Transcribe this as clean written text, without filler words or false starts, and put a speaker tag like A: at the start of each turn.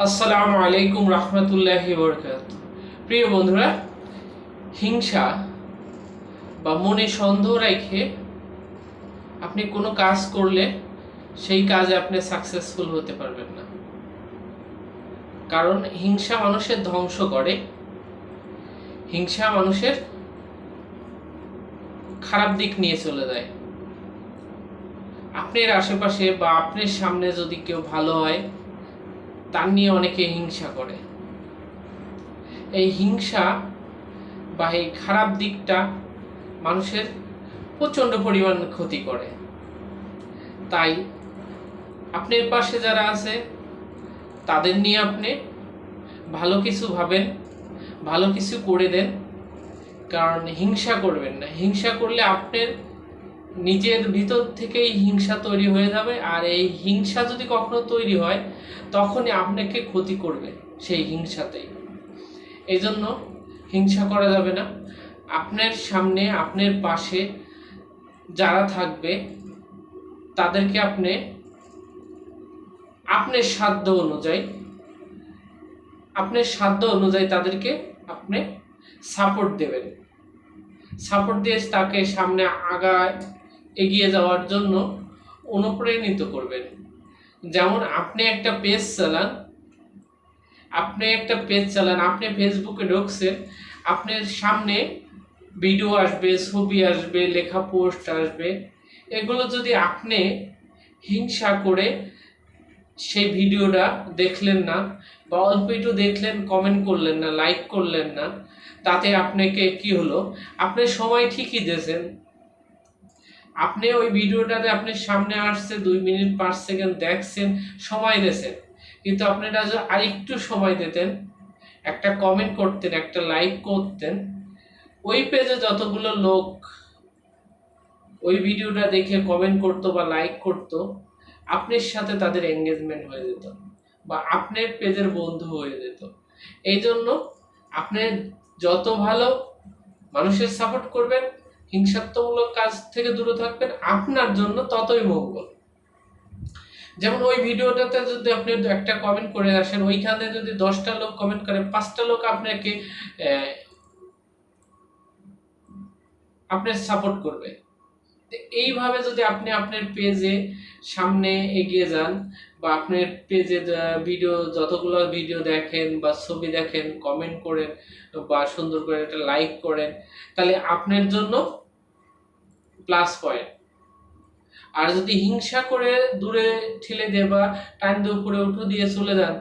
A: আসসালামু আলাইকুম রহমতুল্লাহি বরকাতুহু। প্রিয় বন্ধুরা, হিংসা বা মনে সন্দেহ রেখে আপনি কোনো কাজ করলে সেই কাজে আপনি সাকসেসফুল হতে পারবেন না। কারণ হিংসা মানুষের ধ্বংস করে, হিংসা মানুষের খারাপ দিক নিয়ে চলে যায়। আপনার আশেপাশে বা আপনার সামনে যদি কেউ ভালো হয়, তার নিয়ে অনেকে হিংসা করে। এই হিংসা বা এই খারাপ দিকটা মানুষের প্রচণ্ড পরিমাণ ক্ষতি করে। তাই আপনার পাশে যারা আছে তাদের নিয়ে আপনি ভালো কিছু ভাবেন, ভালো কিছু করে দেন। কারণ হিংসা করবেন না। হিংসা করলে আপনার নিজের ভিতর থেকেই হিংসা তৈরি হয়ে যাবে, আর এই হিংসা যদি কখনো তৈরি হয় তখনই আপনাকে ক্ষতি করবে সেই হিংসাতেই। এই জন্য হিংসা করা যাবে না। আপনার সামনে আপনার পাশে যারা থাকবে তাদেরকে আপনি আপনার সাধ্য অনুযায়ী তাদেরকে আপনি সাপোর্ট দেবেন। সাপোর্ট দিয়ে তাকে সামনে এগিয়ে যাওয়ার জন্য অনুপ্রাণিত করবেন। যেমন আপনি একটা পেজ চালান, আপনি ফেসবুকে ঢুকছেন, আপনার সামনে ভিডিও আসবে, ছবি আসবে, লেখা পোস্ট আসবে। এগুলো যদি আপনি হিংসা করে সেই ভিডিওটা দেখলেন না, বা অল্প একটু দেখলেন, কমেন্ট করলেন না, লাইক করলেন না, তাতে আপনাকে কি হলো? আপনি সময় ঠিকই দিয়েছেন, আপনি ওই ভিডিওটাতে আপনার সামনে আসছে 2 মিনিট 5 সেকেন্ড দেখছেন, সময় দিয়েছেন। কিন্তু আপনারা যদি আরেকটু সময় দিতেন, একটা কমেন্ট করতেন, একটা লাইক করতেন, ওই পেজে যতগুলো লোক ওই ভিডিওটা দেখে কমেন্ট করতো বা লাইক করতো, আপনার সাথে তাদের এঙ্গেজমেন্ট হয়ে যেত বা আপনার পেজের বন্ধু হয়ে যেত। এই জন্য আপনি যত ভালো মানুষের সাপোর্ট করবেন, হিংসাত্মমূলক কাজ থেকে দূরে থাকবেন, আপনার জন্য ততই মঙ্গল। যেমন ওই ভিডিওটাতে যদি আপনি একটা কমেন্ট করে আসেন, ওইখানে যদি 10টা লোক কমেন্ট করে, 5টা লোক আপনাকে আপনার সাপোর্ট করবে। এইভাবে যদি আপনি আপনার পেজে সামনে এগিয়ে যান, বা আপনার পেজে যতগুলো ভিডিও দেখেন বা ছবি দেখেন, কমেন্ট করেন বা সুন্দর করে একটা লাইক করেন, তাহলে আপনার জন্য প্লাস পয়েন্ট। আর যদি হিংসা করে দূরে ঠেলে দিয়ে বা টান দিয়ে উপরে উঠে দিয়ে চলে যান,